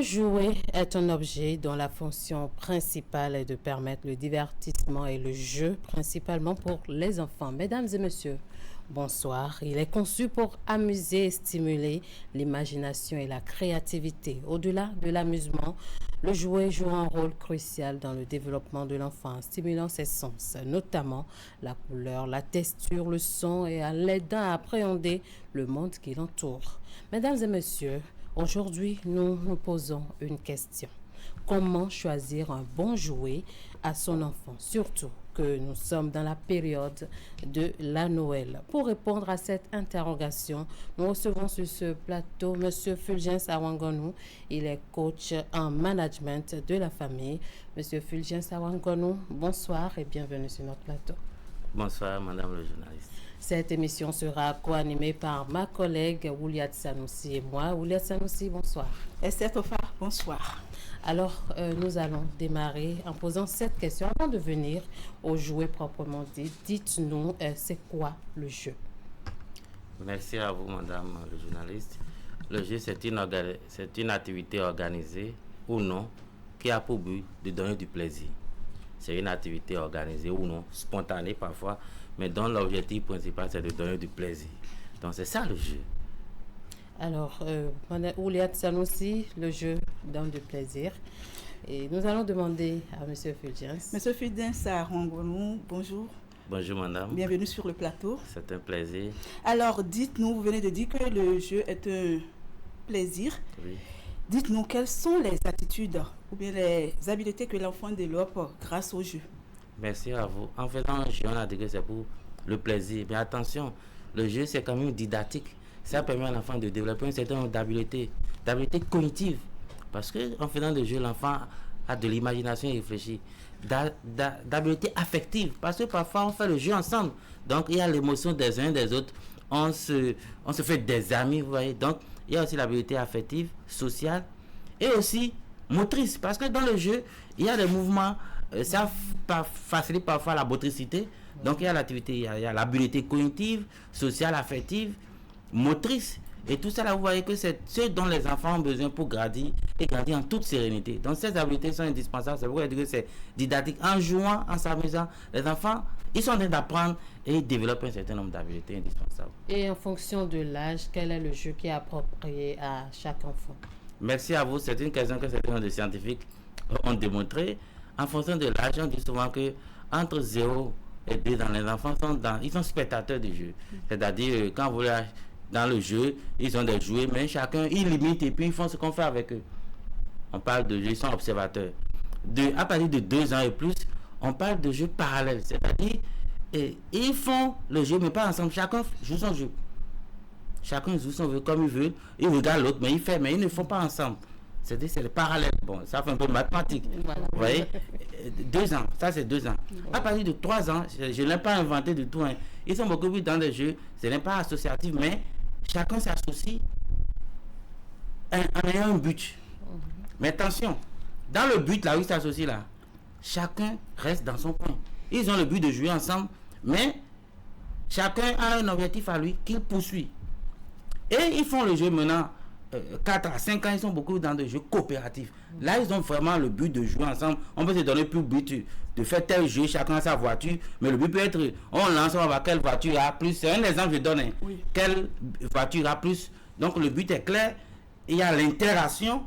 Un jouet est un objet dont la fonction principale est de permettre le divertissement et le jeu, principalement pour les enfants. Mesdames et messieurs, bonsoir. Il est conçu pour amuser et stimuler l'imagination et la créativité. Au-delà de l'amusement, le jouet joue un rôle crucial dans le développement de l'enfant, en stimulant ses sens, notamment la couleur, la texture, le son et en l'aidant à appréhender le monde qui l'entoure. Mesdames et messieurs, aujourd'hui, nous nous posons une question. Comment choisir un bon jouet à son enfant, surtout que nous sommes dans la période de la Noël? Pour répondre à cette interrogation, nous recevons sur ce plateau M. Fulgence Awangonou. Il est coach en management de la famille. M. Fulgence Awangonou, bonsoir et bienvenue sur notre plateau. Bonsoir, madame le journaliste. Cette émission sera co-animée par ma collègue Ouliat Sanoussi et moi. Ouliat Sanoussi, bonsoir. Esther Tofa, bonsoir. Alors, nous allons démarrer en posant cette question. Avant de venir au jouet proprement dit, dites-nous, c'est quoi le jeu? Merci à vous, madame le journaliste. Le jeu, c'est une activité organisée ou non qui a pour but de donner du plaisir. C'est une activité organisée ou non, spontanée parfois, mais dont l'objectif principal, c'est de donner du plaisir. Donc, c'est ça le jeu. Alors, Ouliat Sanoussi, le jeu donne du plaisir. Et nous allons demander à M. Fulgence. M. Fulgence Awangonou, bonjour. Bonjour, madame. Bienvenue sur le plateau. C'est un plaisir. Alors, dites-nous, vous venez de dire que le jeu est un plaisir. Oui. Dites-nous, quelles sont les attitudes ou bien les habiletés que l'enfant développe grâce au jeu? Merci à vous. En faisant un jeu, on a dit que c'est pour le plaisir. Mais attention, le jeu, c'est quand même didactique. Ça permet à l'enfant de développer un certain nombre d'habiletés cognitives. Parce qu'en faisant le jeu, l'enfant a de l'imagination et réfléchit. D'habiletés affectives. Parce que parfois, on fait le jeu ensemble. Donc, il y a l'émotion des uns des autres. On se fait des amis, vous voyez. Donc, il y a aussi l'habileté affective, sociale et aussi motrice. Parce que dans le jeu, il y a des mouvements, ça facilite parfois la motricité. Donc, il y a l'activité, il y a l'habileté cognitive, sociale, affective, motrice. Et tout ça, là, vous voyez que c'est ce dont les enfants ont besoin pour grandir et grandir en toute sérénité. Donc, ces habiletés sont indispensables. C'est pourquoi je dis que c'est didactique. En jouant, en s'amusant, les enfants, ils sont en train d'apprendre et ils développent un certain nombre d'habiletés indispensables. Et en fonction de l'âge, quel est le jeu qui est approprié à chaque enfant? Merci à vous. C'est une question que certains de scientifiques ont démontré. En fonction de l'âge, on dit souvent que entre 0 et 2 ans, les enfants ils sont spectateurs du jeu. C'est-à-dire, quand vous voulez dans le jeu, ils ont des jouets, mais chacun, ils limitent et puis ils font ce qu'on fait avec eux. On parle de jeux, ils sont observateurs. À partir de 2 ans et plus, on parle de jeux parallèles. C'est-à-dire, ils font le jeu, mais pas ensemble. Chacun joue son jeu. Chacun joue son jeu comme il veut. Il regarde l'autre, mais ils ne font pas ensemble. C'est-à-dire, c'est le parallèle. Bon, ça fait un peu de mathématiques. Voilà. Vous voyez 2 ans, ça c'est 2 ans. À partir de 3 ans, je ne l'ai pas inventé du tout. Hein. Ils sont beaucoup plus dans des jeux. Ce n'est pas associatif, mais chacun s'associe en ayant un but. Mais attention, dans le but là où ils s'associent là, chacun reste dans son coin. Ils ont le but de jouer ensemble, mais chacun a un objectif à lui qu'il poursuit. Et ils font le jeu maintenant, 4 à 5 ans, ils sont beaucoup dans des jeux coopératifs. Là, ils ont vraiment le but de jouer ensemble. On peut se donner plus but de faire tel jeu, chacun a sa voiture, mais le but peut être, on lance, on va voir quelle voiture a plus. C'est un exemple que je donne. Oui. Quelle voiture a plus. Donc, le but est clair. Il y a l'interaction.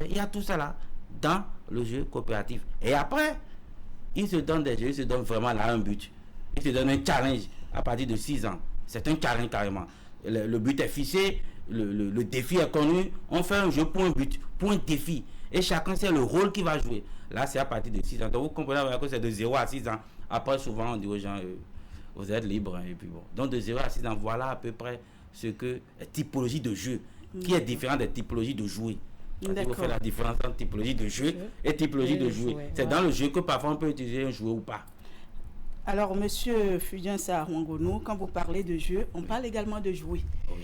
Il y a tout ça là dans le jeu coopératif. Et après, ils se donnent des jeux, ils se donnent vraiment là un but. Ils se donnent un challenge à partir de 6 ans. C'est un challenge carrément. Le but est fixé, le défi est connu. On fait un jeu pour un but, pour un défi. Et chacun sait le rôle qu'il va jouer. Là, c'est à partir de 6 ans. Donc, vous comprenez que c'est de 0 à 6 ans. Après, souvent, on dit aux gens, vous êtes libres. Hein, et puis bon. Donc, de 0 à 6 ans, voilà à peu près ce que typologie de jeu, qui est différent des typologies de jouets. Il faut faire la différence entre typologie de jeu et typologie de jouet. C'est dans le jeu que parfois on peut utiliser un jouet ou pas. Alors, monsieur Fulgence Awangonou, quand vous parlez de jeu, on parle également de jouet. Oui.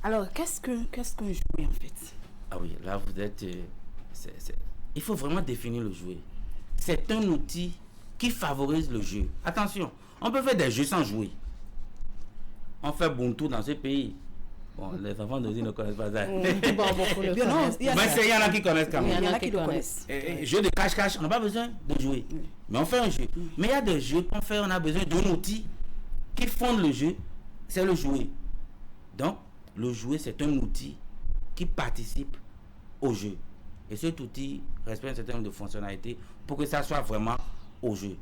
Alors, qu'est-ce qu'un jouet en fait? Ah oui, là vous êtes... il faut vraiment définir le jouet. C'est un outil qui favorise le jeu. Attention, on peut faire des jeux sans jouer. On fait Ubuntu dans ce pays. Bon, les enfants d'aujourd'hui ne connaissent pas ça. Beaucoup le Bien, non, connaissent. il y a Mais il y en a qui connaissent quand Il y même. en Il y en a a qui qui le connaissent. Jeu de cache-cache, on n'a pas besoin de jouer. Mais on fait un jeu. Mais il y a des jeux qu'on fait, on a besoin d'un outil qui fonde le jeu, c'est le jouet. Donc, le jouet, c'est un outil qui participe au jeu. Et cet outil respecte un certain nombre de fonctionnalités pour que ça soit vraiment au jeu.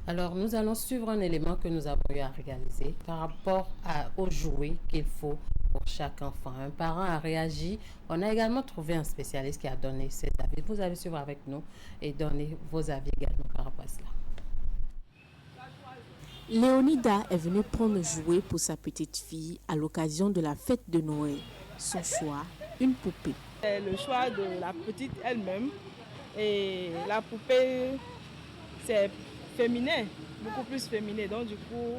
Alors, nous allons suivre un élément que nous avons eu à réaliser par rapport aux jouets qu'il faut pour chaque enfant. Un parent a réagi. On a également trouvé un spécialiste qui a donné ses avis. Vous allez suivre avec nous et donner vos avis également par rapport à cela. Léonida est venue prendre jouet pour sa petite fille à l'occasion de la fête de Noël. Son choix, une poupée. C'est le choix de la petite elle-même. Et la poupée, c'est féminin, beaucoup plus féminin. Donc du coup,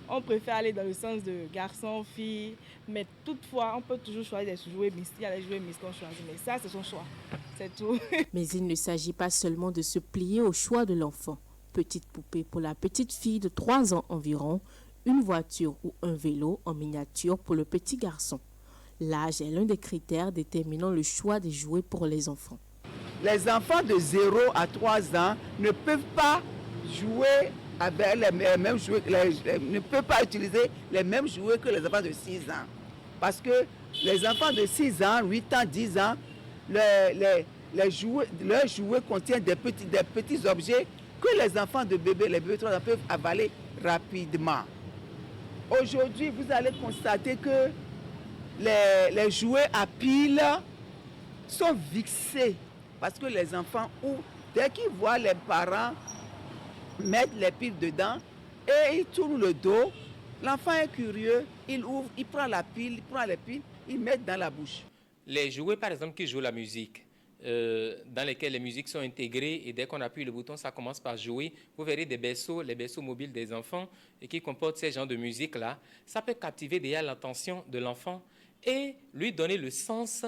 on préfère aller dans le sens de garçon, fille. Mais toutefois, on peut toujours choisir des jouets mixtes. Il y a les jouets mixtes qu'on choisit. Mais ça, c'est son choix. C'est tout. Mais il ne s'agit pas seulement de se plier au choix de l'enfant. Petite poupée pour la petite fille de 3 ans environ, une voiture ou un vélo en miniature pour le petit garçon. L'âge est l'un des critères déterminant le choix des jouets pour les enfants. Les enfants de 0 à 3 ans ne peuvent pas jouer avec les mêmes jouets, ne peuvent pas utiliser les mêmes jouets que les enfants de 6 ans. Parce que les enfants de 6 ans, 8 ans, 10 ans, leurs jouets contiennent des petits objets que les enfants de bébé, les bébés de 3 ans peuvent avaler rapidement. Aujourd'hui, vous allez constater que les jouets à piles sont vixés parce que les enfants, dès qu'ils voient les parents mettre les piles dedans et ils tournent le dos, l'enfant est curieux, il ouvre, il prend la pile, il prend les piles, il met dans la bouche. Les jouets, par exemple, qui jouent la musique, dans lesquels les musiques sont intégrées et dès qu'on appuie le bouton, ça commence par jouer. Vous verrez des berceaux, les berceaux mobiles des enfants et qui comportent ces genres de musique-là. Ça peut captiver déjà l'attention de l'enfant et lui donner le sens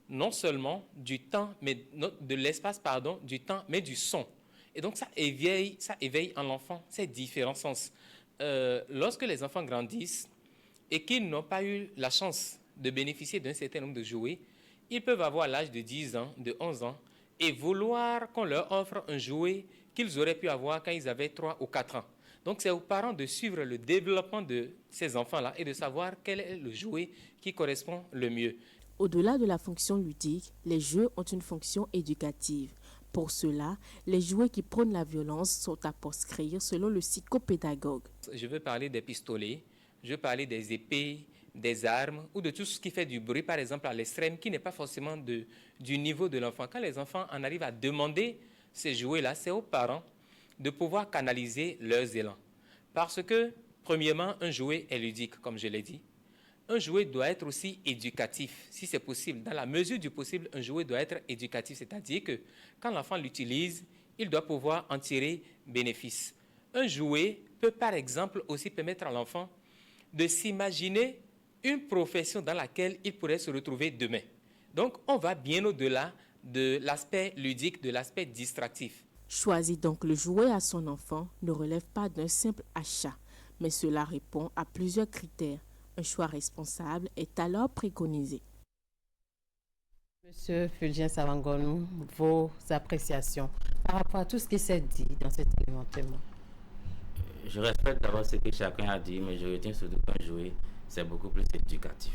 non seulement du temps, mais de l'espace, pardon, du temps, mais du son. Et donc ça éveille en l'enfant ces différents sens. Lorsque les enfants grandissent et qu'ils n'ont pas eu la chance de bénéficier d'un certain nombre de jouets, ils peuvent avoir l'âge de 10 ans, de 11 ans, et vouloir qu'on leur offre un jouet qu'ils auraient pu avoir quand ils avaient 3 ou 4 ans. Donc c'est aux parents de suivre le développement de ces enfants-là et de savoir quel est le jouet qui correspond le mieux. Au-delà de la fonction ludique, les jeux ont une fonction éducative. Pour cela, les jouets qui prônent la violence sont à proscrire selon le psychopédagogue. Je veux parler des pistolets, je veux parler des épées, des armes ou de tout ce qui fait du bruit, par exemple à l'extrême, qui n'est pas forcément du niveau de l'enfant. Quand les enfants en arrivent à demander ces jouets-là, c'est aux parents de pouvoir canaliser leurs élans. Parce que, premièrement, un jouet est ludique, comme je l'ai dit. Un jouet doit être aussi éducatif, si c'est possible. Dans la mesure du possible, un jouet doit être éducatif, c'est-à-dire que quand l'enfant l'utilise, il doit pouvoir en tirer bénéfice. Un jouet peut, par exemple, aussi permettre à l'enfant de s'imaginer une profession dans laquelle il pourrait se retrouver demain. Donc, on va bien au-delà de l'aspect ludique, de l'aspect distractif. Choisir donc le jouet à son enfant ne relève pas d'un simple achat, mais cela répond à plusieurs critères. Un choix responsable est alors préconisé. Monsieur Fulgence Savangonou, vos appréciations par rapport à tout ce qui s'est dit dans cet élément témoin. Je respecte d'abord ce que chacun a dit, mais je retiens surtout qu'un jouet, c'est beaucoup plus éducatif.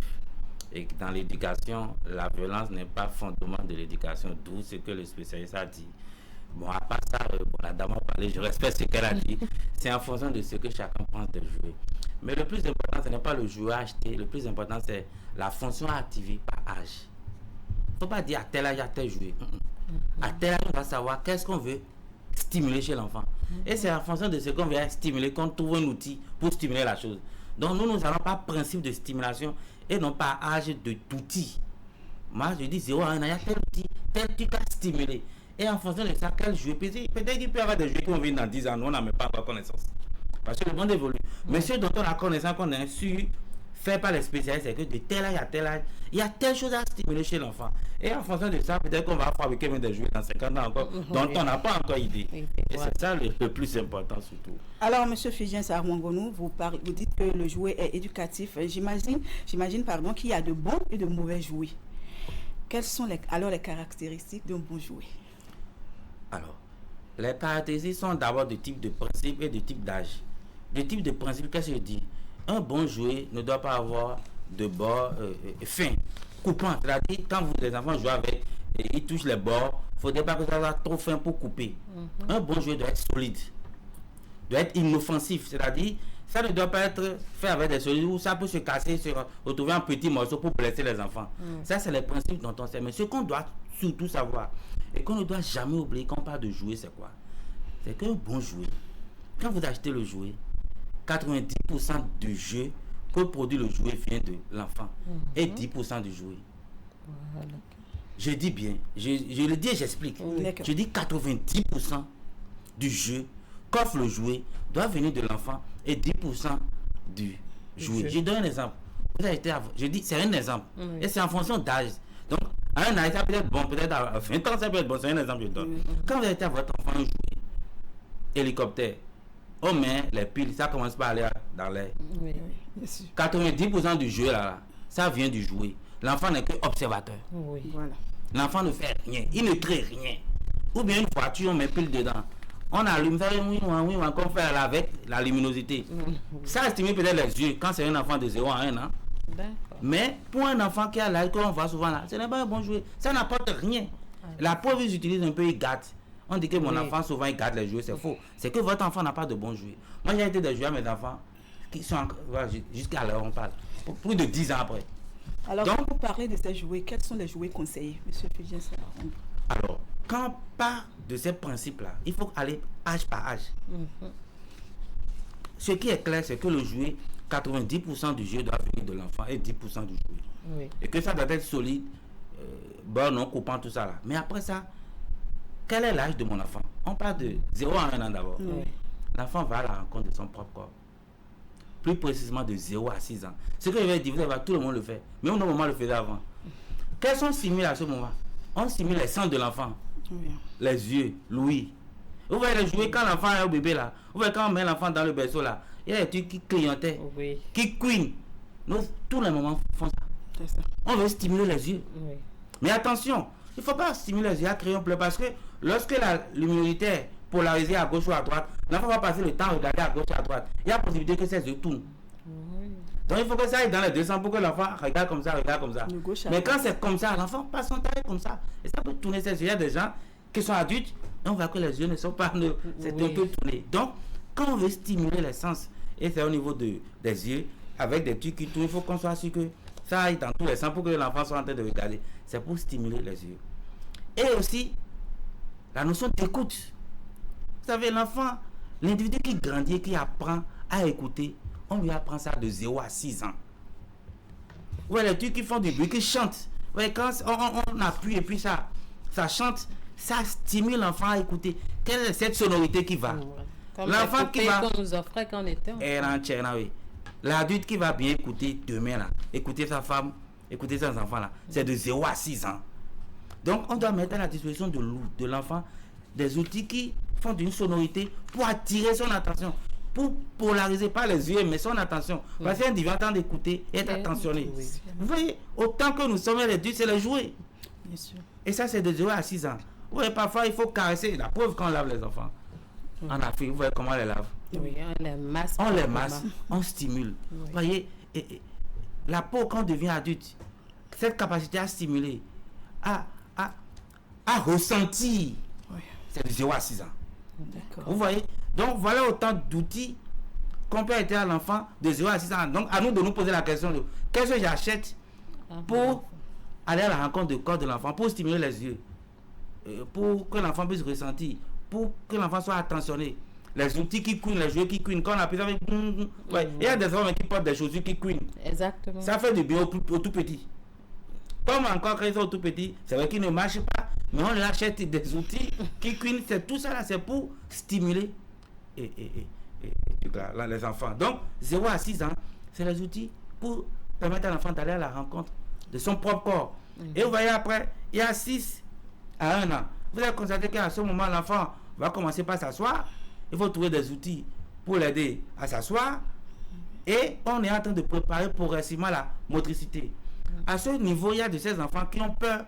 Et dans l'éducation, la violence n'est pas fondement de l'éducation, d'où ce que le spécialiste a dit. Bon, à part ça, la dame a parlé, je respecte ce qu'elle a dit. C'est en fonction de ce que chacun pense de jouer. Mais le plus important, ce n'est pas le jouet acheté. Le plus important, c'est la fonction activée par âge. Il ne faut pas dire à tel âge, à tel jouet. À tel âge, on va savoir qu'est-ce qu'on veut stimuler chez l'enfant. Et c'est en fonction de ce qu'on veut stimuler qu'on trouve un outil pour stimuler la chose. Donc nous n'avons pas principe de stimulation et non pas âge d'outil. Moi, je dis 0 à 1 an, il y a tel truc à stimuler. Et en fonction de ça, quel jouet, peut-être qu'il peut y avoir des jouets qui vont venir dans 10 ans, nous on n'a même pas encore connaissance. Parce que le monde évolue. Mais ceux dont on a connaissance, qu'on est sûr, fait par les spécialistes, c'est que de tel âge à tel âge, il y a telle chose à stimuler chez l'enfant. Et en fonction de ça, peut-être qu'on va fabriquer même des jouets dans 50 ans encore, dont on n'a pas encore idée. Et c'est ça le plus important surtout. Alors, M. Fidjien Sarwangonou, vous dites que le jouet est éducatif. J'imagine qu'il y a de bons et de mauvais jouets. Quelles sont alors les caractéristiques d'un bon jouet? Alors, les caractéristiques sont d'abord de type de principe et de type d'âge. De type de principe, qu'est-ce que je dis? Un bon jouet ne doit pas avoir de bord fin, coupant. C'est-à-dire, quand les enfants jouent avec et ils touchent les bords, il ne faudrait pas que ça soit trop fin pour couper. Un bon jouet doit être solide, doit être inoffensif. C'est-à-dire, ça ne doit pas être fait avec des solides où ça peut se casser, se retrouver en petits morceaux pour blesser les enfants. Ça, c'est les principes dont on sait. Mais ce qu'on doit surtout savoir et qu'on ne doit jamais oublier quand on parle de jouet, c'est quoi? C'est qu'un bon jouet, quand vous achetez le jouet, 90% du jeu que produit le jouet vient de l'enfant et 10% du jouet. Voilà. Je dis bien, je le dis et j'explique. Je dis 90% du jeu qu'offre le jouet doit venir de l'enfant et 10% du jouet. Je donne un exemple. Je dis, c'est un exemple. Et c'est en fonction d'âge. Donc, à un âge, ça peut être bon, peut-être à 20 ans, ça peut être bon. C'est un exemple que je donne. Quand vous achetez à votre enfant un jouet, hélicoptère, on met les piles, ça commence par aller dans l'air. 90% du jeu, là, ça vient du jouet. L'enfant n'est que observateur. Voilà. L'enfant ne fait rien. Il ne crée rien. Ou bien une voiture, on met pile dedans. On allume ça, oui, on fait avec la luminosité. Ça estime peut-être les yeux quand c'est un enfant de 0 à 1 an. Mais pour un enfant qui a l'âge qu'on voit souvent là, ce n'est pas un bon jouet. Ça n'apporte rien. La preuve, ils utilisent un peu, ils gâtent. On dit que mon enfant souvent il garde les jouets, c'est faux. C'est que votre enfant n'a pas de bons jouets. Moi j'ai été de jouer à mes enfants qui sont jusqu'à l'heure on parle, plus de 10 ans après. Alors donc, quand vous parlez de ces jouets, quels sont les jouets conseillés, M. Fidjien? Alors, quand on part de ces principes-là, il faut aller âge par âge. Ce qui est clair, c'est que le jouet, 90% du jeu doit venir de l'enfant et 10% du jouet. Et que ça doit être solide, bon, non coupant, tout ça là. Mais après ça, quel est l'âge de mon enfant? On parle de 0 à 1 an d'abord. L'enfant va à la rencontre de son propre corps. Plus précisément de 0 à 6 ans. Ce que je vais dire, tout le monde le fait. Mais au moment le faisait avant. Quels sont stimulés à ce moment? On stimule les sens de l'enfant. Les yeux, l'ouïe. Vous voyez les jouets quand l'enfant est au bébé là. Vous voyez quand on met l'enfant dans le berceau là. Il y a des trucs qui clignotaient, qui couinent. Nous, tous les moments font ça. On veut stimuler les yeux. Mais attention, il ne faut pas stimuler les yeux à crayon bleu parce que lorsque la luminosité est polarisée à gauche ou à droite, l'enfant va passer le temps à regarder à gauche et à droite. Il y a la possibilité que ses yeux tournent. Donc il faut que ça aille dans les deux sens pour que l'enfant regarde comme ça, regarde comme ça. Mais quand c'est comme ça, l'enfant passe son temps comme ça. Et ça peut tourner ses yeux. Il y a des gens qui sont adultes et on voit que les yeux ne sont pas... C'est un peu tourné. Donc, quand on veut stimuler les sens, et c'est au niveau des yeux, avec des trucs qui tournent, il faut qu'on soit sûr que ça aille dans tous les sens pour que l'enfant soit en train de regarder. C'est pour stimuler les yeux. Et aussi, la notion d'écoute. Vous savez, l'enfant, l'individu qui grandit, qui apprend à écouter, on lui apprend ça de 0 à 6 ans. Ouais, les trucs qui font du bruit, qui chantent. Ouais, quand on appuie et puis ça chante, ça stimule l'enfant à écouter. Quelle est cette sonorité qui va? L'enfant qui va... qu'on nous offrait quand on était oui. L'adulte qui va bien écouter demain là, écouter sa femme, écouter ses enfants là, c'est de 0 à 6 ans. Donc on doit mettre à la disposition de l'enfant des outils qui font d'une sonorité pour attirer son attention, pour polariser pas les yeux mais son attention. Parce qu'un individu entend d'écouter et être attentionné. Vous voyez, autant que nous sommes les adultes, c'est les jouets. Bien sûr. Et ça c'est de 0 à 6 ans. Vous voyez, parfois il faut caresser. La preuve quand on lave les enfants. En Afrique, vous voyez comment on les lave. Oui, on les masse. On les masse, on stimule. Vous voyez, la peau quand on devient adulte, cette capacité à stimuler, à ressentir, c'est de 0 à 6 ans. Vous voyez, donc voilà autant d'outils qu'on peut aider à l'enfant de 0 à 6 ans. Donc à nous de nous poser la question de qu'est-ce que j'achète pour aller à la rencontre du corps de l'enfant, pour stimuler les yeux, pour que l'enfant puisse ressentir, pour que l'enfant soit attentionné. Les outils qui couinent, les jouets qui couinent, quand on appuie avec... Il y a des enfants qui portent des chaussures qui couinent. Exactement. Ça fait du bien au tout petit. Comme encore quand ils sont tout petits, c'est vrai qu'ils ne marchent pas, mais on leur achète des outils qui couinent. C'est tout ça là, c'est pour stimuler les enfants. Donc, 0 à 6 ans, c'est les outils pour permettre à l'enfant d'aller à la rencontre de son propre corps. Et vous voyez après, il y a 6 à 1 an. Vous allez constater qu'à ce moment, l'enfant va commencer par s'asseoir. Il faut trouver des outils pour l'aider à s'asseoir. Et on est en train de préparer progressivement la motricité. À ce niveau, il y a de ces enfants qui ont peur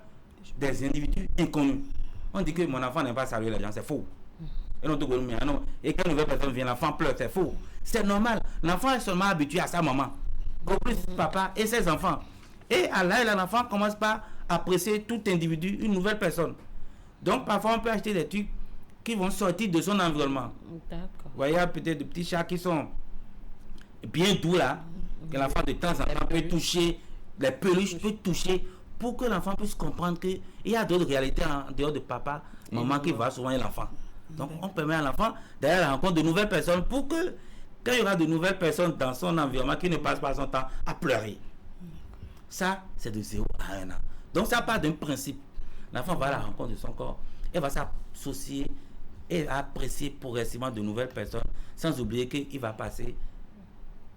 des individus inconnus. On dit que mon enfant n'aime pas saluer les gens, c'est faux. Et quand une nouvelle personne vient, l'enfant pleure, c'est faux. C'est normal. L'enfant est seulement habitué à sa maman, au plus papa et ses enfants. Et à l'âge, l'enfant commence par apprécier tout individu, une nouvelle personne. Donc parfois on peut acheter des trucs qui vont sortir de son environnement. Vous voyez peut-être des petits chats qui sont bien doux là, que l'enfant de temps en temps peut toucher, les peluches peut toucher, pour que l'enfant puisse comprendre qu'il y a d'autres réalités en dehors de papa, maman qui va souvent l'enfant. Donc on permet à l'enfant d'aller à la rencontre de nouvelles personnes pour que quand il y aura de nouvelles personnes dans son environnement qui ne passe pas son temps à pleurer. Ça, c'est de 0 à 1 an. Donc ça part d'un principe. L'enfant va à la rencontre de son corps et va s'associer et apprécier progressivement de nouvelles personnes, sans oublier qu'il va passer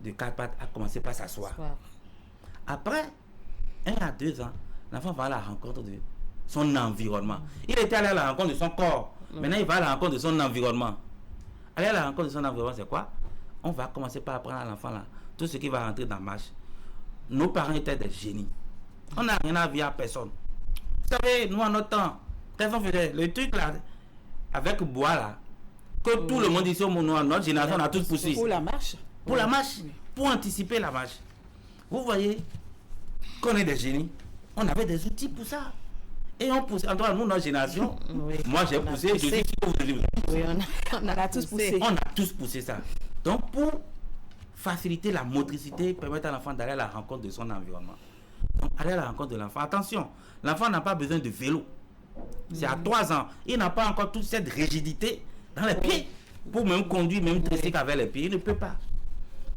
de 4 pattes à commencer par s'asseoir. Après 1 à 2 ans, l'enfant va à la rencontre de son environnement. Il était allé à la rencontre de son corps. Maintenant, il va à la rencontre de son environnement. Aller à la rencontre de son environnement, c'est quoi? On va commencer par apprendre à l'enfant là tout ce qui va rentrer dans la marche. Nos parents étaient des génies. On n'a rien à dire à personne. Vous savez, nous, en notre temps, qu'est-ce qu'on faisait? Le truc là, avec bois là, que tout le monde ici, notre génération, on a tous poussé. Pour la marche? Pour la marche, pour anticiper la marche. Vous voyez qu'on est des génies. On avait des outils pour ça. Et on pousse. En tout cas, nous, notre génération, moi j'ai poussé, je dis que vous devez. Oui, on a tous poussé. On a tous poussé ça. Donc, pour faciliter la motricité, permettre à l'enfant d'aller à la rencontre de son environnement. Donc, aller à la rencontre de l'enfant. Attention, l'enfant n'a pas besoin de vélo. C'est à 3 ans. Il n'a pas encore toute cette rigidité dans les pieds. Pour même conduire, même tricycle avec les pieds, il ne peut pas.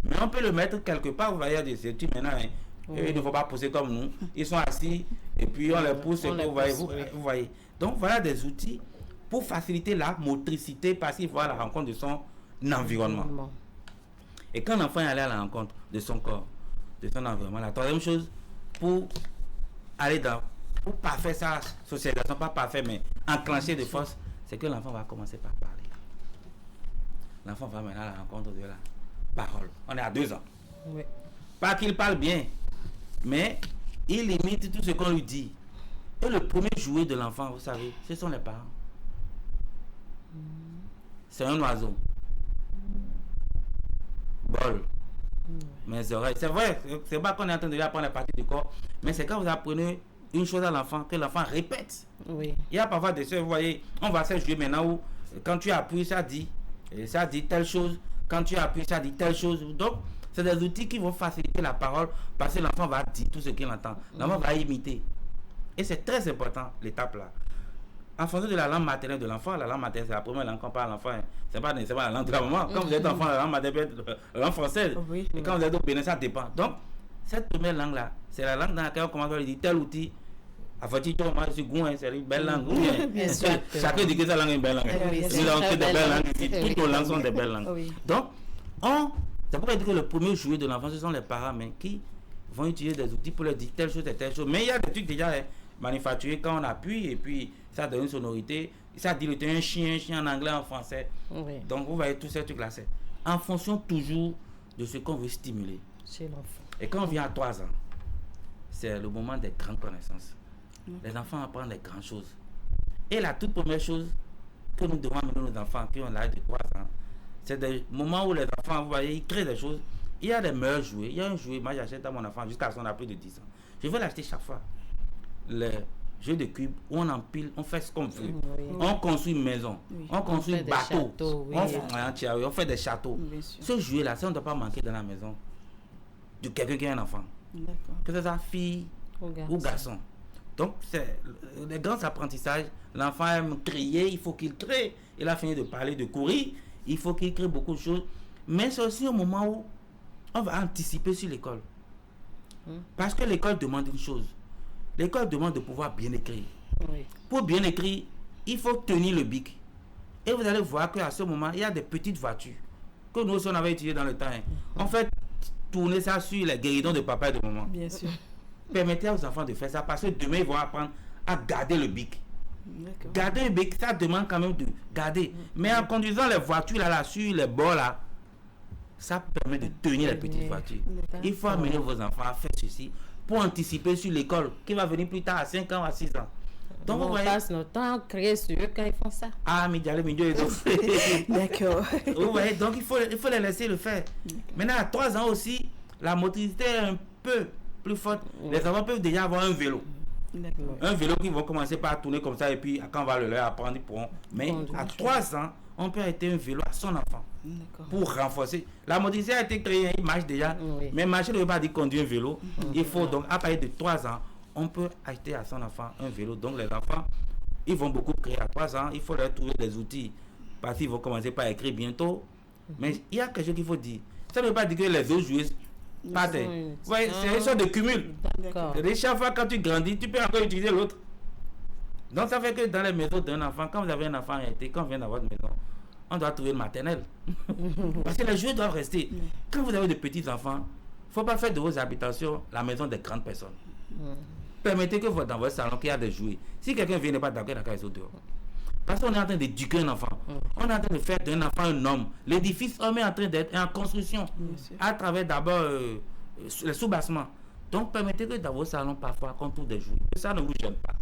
Mais on peut le mettre quelque part. Vous voyez, des études maintenant, hein, il ne faut pas pousser comme nous. Ils sont assis et puis on les pousse. Vous voyez. Donc, voilà des outils pour faciliter la motricité parce qu'il faut à la rencontre de son environnement. Et quand l'enfant est allé à la rencontre de son corps, de son environnement, la troisième chose, pour aller pour parfaire sa socialisation, pas parfait, mais enclencher de force, c'est que l'enfant va commencer par parler. L'enfant va maintenant à la rencontre de la parole. On est à 2 ans. Oui. Pas qu'il parle bien, mais il imite tout ce qu'on lui dit. Et le premier jouet de l'enfant, vous savez, ce sont les parents. C'est un oiseau. Bol. Mes oreilles. C'est vrai, c'est pas qu'on est en train de lui apprendre les parties du corps, mais c'est quand vous apprenez une chose à l'enfant, que l'enfant répète. Oui. Il y a parfois des choses, vous voyez, on va faire jouer maintenant où quand tu appuies, ça dit telle chose. Quand tu appuies, ça dit telle chose. Donc, c'est des outils qui vont faciliter la parole parce que l'enfant va dire tout ce qu'il entend. L'enfant va imiter. Et c'est très important, l'étape là. En fonction de la langue maternelle de l'enfant, la langue maternelle, c'est la première langue qu'on parle à l'enfant. C'est pas nécessairement la langue de la maman. Quand vous êtes enfant, la langue maternelle peut être la langue française. Oui. Et quand vous êtes au Bénin, ça dépend. Donc, cette première langue-là, c'est la langue dans laquelle on commence à lui dire tel outil. À votre tour, moi, je suis goût, c'est une belle langue. Chacun dit que sa langue est une belle langue. Nous avons que des belles langues ici. Toutes nos langues sont des belles langues. Oui. Donc, c'est pourquoi dire que le premier jouet de l'enfant, ce sont les parents, mais qui vont utiliser des outils pour leur dire telle chose et telle chose. Mais il y a des trucs déjà manufacturés quand on appuie et puis ça donne une sonorité. Ça dit un chien en anglais, en français. Oui. Donc, vous voyez tous ces trucs-là. C'est en fonction toujours de ce qu'on veut stimuler. Chez l'enfant. Et quand on vient à 3 ans, c'est le moment des grandes connaissances. Les enfants apprennent les grandes choses. Et la toute première chose que nous devons amener nos enfants qui ont l'âge de 3 ans, c'est des moments où les enfants, vous voyez, ils créent des choses. Il y a des meilleurs jouets. Il y a un jouet, moi j'achète à mon enfant jusqu'à ce qu'on a plus de 10 ans. Je vais l'acheter chaque fois. Les jeux de cubes où on empile, on fait ce qu'on veut. Oui. On construit une maison, on construit un bateau, on fait des châteaux. Ce jouet-là, ça on ne doit pas manquer dans la maison de quelqu'un qui a un enfant. Que ce soit fille ou garçon. Donc, c'est les grands apprentissages. L'enfant aime crier, il faut qu'il crée. Il a fini de parler, de courir, il faut qu'il crée beaucoup de choses. Mais c'est aussi un moment où on va anticiper sur l'école. Parce que l'école demande une chose. L'école demande de pouvoir bien écrire. Oui. Pour bien écrire, il faut tenir le bic. Et vous allez voir qu'à ce moment, il y a des petites voitures que nous aussi on avait utilisées dans le temps. On fait tourner ça sur les guéridons de papa et de maman. Bien sûr. Permettez aux enfants de faire ça parce que demain, ils vont apprendre à garder le bic. Garder le bic, ça demande quand même de garder. Mais en conduisant les voitures là, sur les bords là, ça permet de tenir les petites voitures. Il faut amener vos enfants à faire ceci pour anticiper sur l'école qui va venir plus tard à 5 ans ou à 6 ans. Donc, on passe notre temps à crier sur eux quand ils font ça. Ah, mais d'accord. Vous voyez, donc il faut les laisser le faire. Maintenant, à 3 ans aussi, la motricité est un peu plus forte. Les enfants peuvent déjà avoir un vélo. Un vélo qui va commencer par tourner comme ça et puis quand on va le leur apprendre, ils pourront. Mais à 3 ans, on peut arrêter un vélo à son enfant pour renforcer. La motricité a été créée, il marche déjà. Mais marcher ne veut pas dire conduire un vélo. Il faut donc, à partir de 3 ans, on peut acheter à son enfant un vélo. Donc les enfants, ils vont beaucoup créer à 3 ans. Il faut leur trouver des outils parce qu'ils vont commencer par écrire bientôt. Mais il y a quelque chose qu'il faut dire. Ça ne veut pas dire que les autres joueurs partent. Ouais, c'est une sorte de cumul. Chaque fois quand tu grandis, tu peux encore utiliser l'autre. Donc ça fait que dans les maisons d'un enfant, quand vous avez un enfant arrêté, quand on vient dans votre maison, on doit trouver le maternel. Parce que les jouets doivent rester. Quand vous avez de petits enfants, il ne faut pas faire de vos habitations la maison des grandes personnes. Permettez que dans votre salon qu'il y a des jouets. Si quelqu'un vient, n'est pas d'accord, ils sont dehors. Parce qu'on est en train d'éduquer un enfant. On est en train de faire d'un enfant un homme. L'édifice homme est en train d'être en construction. À travers d'abord les sous-bassements. Donc permettez que dans vos salons, parfois, qu'on trouve des jouets. Ça ne vous gêne pas.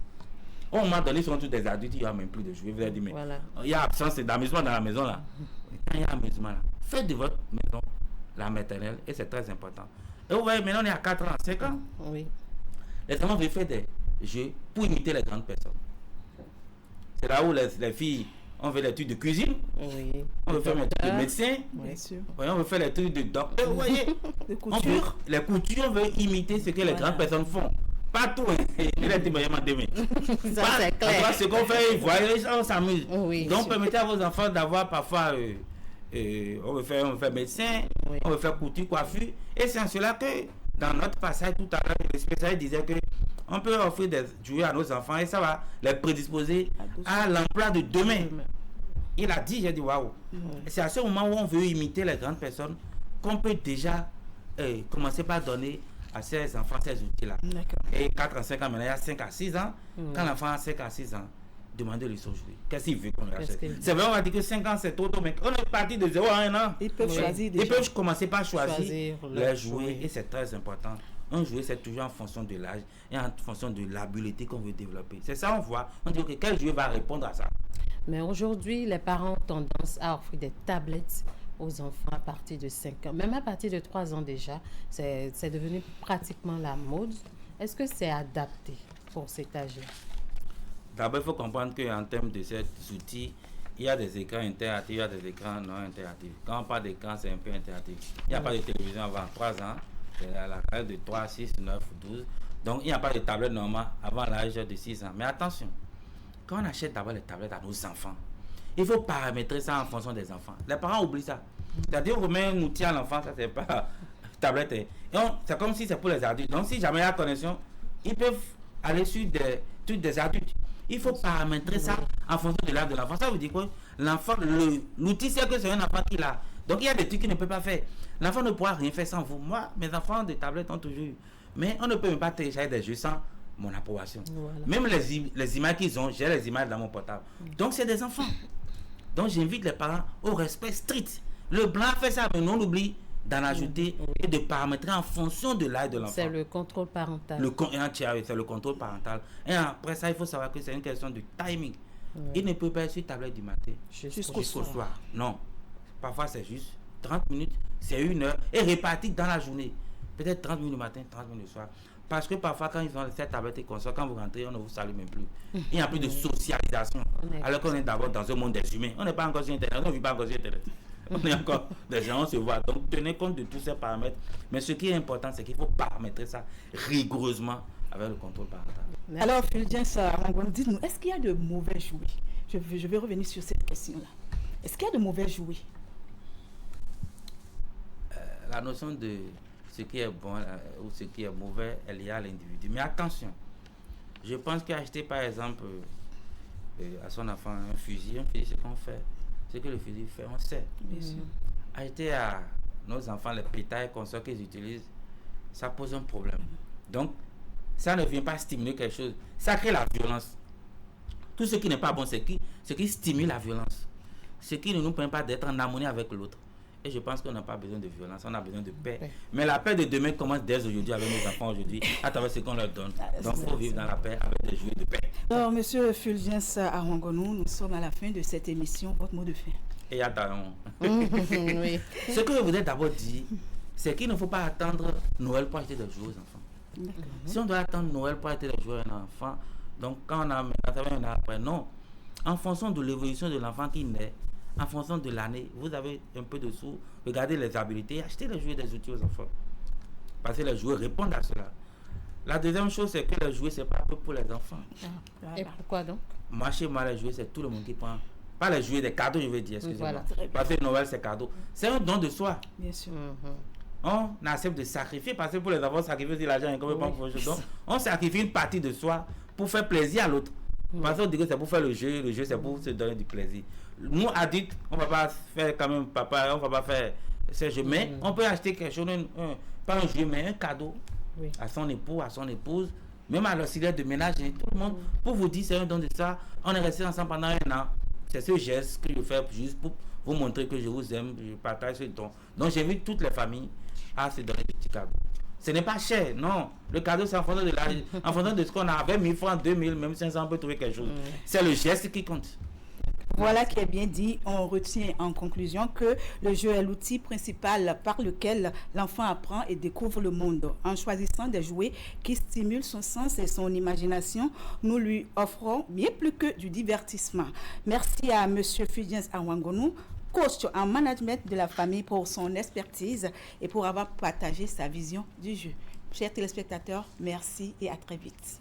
Au moment donné, ils sont tous des adultes, il n'y a même plus de jouets. Vous avez dit, mais il y a absence d'amusement dans la maison là. Quand il y a amusement là, faites de votre maison la maternelle et c'est très important. Et vous voyez, maintenant on est à 4 ans, 5 ans. Oui. Les enfants veulent faire des jeux pour imiter les grandes personnes. C'est là où les filles, on fait les trucs de cuisine, on veut faire les trucs de médecin, on veut faire les trucs de docteur, vous voyez. Les coutures, on veut imiter ce que les grandes personnes font. Pas tout, ça c'est clair. Ce qu'on fait, voyez, on s'amuse. Donc permettez à vos enfants d'avoir parfois, on veut faire médecin, on veut faire couture, coiffure, et c'est en cela que dans notre passage tout à l'heure, le spécialiste disait que on peut offrir des jouets à nos enfants et ça va les prédisposer à l'emploi de demain. Il a dit, j'ai dit waouh. C'est à ce moment où on veut imiter les grandes personnes qu'on peut déjà commencer par donner à ces enfants ces outils-là. Et 4 à 5 ans, maintenant il y a 5 à 6 ans. Quand l'enfant a 5 à 6 ans, demandez-lui son jouet. Qu'est-ce qu'il veut qu'on lui achète? C'est vrai, on va dire que 5 ans c'est trop tôt, mais on est parti de 0 à 1 an. Ils peuvent choisir déjà. Ils peuvent commencer par choisir les jouets et c'est très important. Un jouet, c'est toujours en fonction de l'âge et en fonction de l'habileté qu'on veut développer. C'est ça, on voit. On dit que quel jouet va répondre à ça. Mais aujourd'hui, les parents ont tendance à offrir des tablettes aux enfants à partir de 5 ans. Même à partir de 3 ans déjà, c'est devenu pratiquement la mode. Est-ce que c'est adapté pour cet âge? D'abord, il faut comprendre qu'en termes de ces outils, il y a des écrans interactifs, il y a des écrans non interactifs. Quand on parle d'écran, c'est un peu interactif. Il n'y a pas de télévision avant 3 ans. C'est à l'âge de 3, 6, 9, 12. Donc, il n'y a pas de tablette normale avant l'âge de 6 ans. Mais attention, quand on achète d'abord les tablettes à nos enfants, il faut paramétrer ça en fonction des enfants. Les parents oublient ça. C'est-à-dire qu'on met un outil à l'enfant, ça c'est pas tablette. C'est comme si c'est pour les adultes. Donc, si jamais il y a connexion, ils peuvent aller sur des trucs des adultes. Il faut paramétrer ça en fonction de l'âge de l'enfant. Ça veut dire quoi? L'enfant, l'outil, c'est que c'est un enfant qui l'a. Donc, il y a des trucs qu'il ne peut pas faire. L'enfant ne pourra rien faire sans vous. Moi, mes enfants de tablettes ont toujours eu. Mais on ne peut même pas télécharger des jeux sans mon approbation. Même les images qu'ils ont, j'ai les images dans mon portable. Donc, c'est des enfants. Donc, j'invite les parents au respect strict. Le blanc fait ça, mais non, on oublie d'en ajouter et de paramétrer en fonction de l'âge de l'enfant. C'est le contrôle parental. C'est le contrôle parental. Et après ça, il faut savoir que c'est une question de timing. Il ne peut pas être sur tablette du matin jusqu'au soir. Non. Parfois, c'est juste 30 minutes, c'est 1 heure, et réparti dans la journée. Peut-être 30 minutes le matin, 30 minutes le soir. Parce que parfois, quand ils ont cette tablette et console, quand vous rentrez, on ne vous salue même plus. Il n'y a plus de socialisation. Alors qu'on est d'abord dans un monde des humains. On n'est pas encore sur Internet, on ne vit pas encore sur Internet. On est encore des gens, on se voit. Donc, tenez compte de tous ces paramètres. Mais ce qui est important, c'est qu'il faut paramétrer ça rigoureusement avec le contrôle parental. Alors, Fulgence Sarangonu, dites-nous, est-ce qu'il y a de mauvais jouets? Je vais revenir sur cette question-là. Est-ce qu'il y a de mauvais jouets? La notion de ce qui est bon ou ce qui est mauvais, elle est à l'individu. Mais attention, je pense qu'acheter par exemple à son enfant un fusil, c'est qu'on fait. Ce que le fusil fait, on sait. Acheter à nos enfants, les pétards qu'on sait qu'ils utilisent, ça pose un problème. Donc, ça ne vient pas stimuler quelque chose. Ça crée la violence. Tout ce qui n'est pas bon, c'est ce qui stimule la violence. Ce qui ne nous permet pas d'être en harmonie avec l'autre. Et je pense qu'on n'a pas besoin de violence, on a besoin de paix. Oui. Mais la paix de demain commence dès aujourd'hui avec nos enfants aujourd'hui, à travers ce qu'on leur donne. Donc il faut vivre dans la paix avec des jouets de paix. Alors, Monsieur Fulgence Awangonou, nous sommes à la fin de cette émission. Votre mot de fin. Et attends. Oui. Ce que je voudrais d'abord dire, c'est qu'il ne faut pas attendre Noël pour acheter des jouets aux enfants. Si on doit attendre Noël pour acheter des jouets à un enfant, donc quand on a maintenant après, non. En fonction de l'évolution de l'enfant qui naît, en fonction de l'année, vous avez un peu de sous, regardez les habilités, achetez les jouets, des outils aux enfants. Parce que les jouets répondent à cela. La deuxième chose, c'est que les jouets, c'est pas que pour les enfants. Et pourquoi donc? Moi, chez moi, les jouets, c'est tout le monde qui prend. Pas les jouets, des cadeaux, je veux dire, excusez-moi. Voilà. Parce que Noël, c'est cadeau. C'est un don de soi. Bien sûr. On accepte de sacrifier, parce que pour les enfants, sacrifier aussi l'argent, donc on sacrifie une partie de soi pour faire plaisir à l'autre. Parce qu'on dit que c'est pour faire le jeu c'est pour se donner du plaisir. Nous, adultes, on ne va pas faire quand même papa, on ne va pas faire ces jeux, mais on peut acheter quelque chose, pas un jeu, mais un cadeau à son époux, à son épouse, même à l'auxiliaire de ménage, et tout le monde, pour vous dire, c'est un don de ça. On est resté ensemble pendant 1 an. C'est ce geste que je fais juste pour vous montrer que je vous aime, je partage ce don. Donc, j'invite toutes les familles à se donner des petits cadeaux. Ce n'est pas cher, non. Le cadeau, c'est en fonction de l'âge, en fonction de ce qu'on a. Avec 1000 francs, 2000, même 500, on peut trouver quelque chose. C'est le geste qui compte. Voilà qui est bien dit. On retient en conclusion que le jeu est l'outil principal par lequel l'enfant apprend et découvre le monde. En choisissant des jouets qui stimulent son sens et son imagination, nous lui offrons bien plus que du divertissement. Merci à M. Fulgence Awangonou, coach en management de la famille, pour son expertise et pour avoir partagé sa vision du jeu. Chers téléspectateurs, merci et à très vite.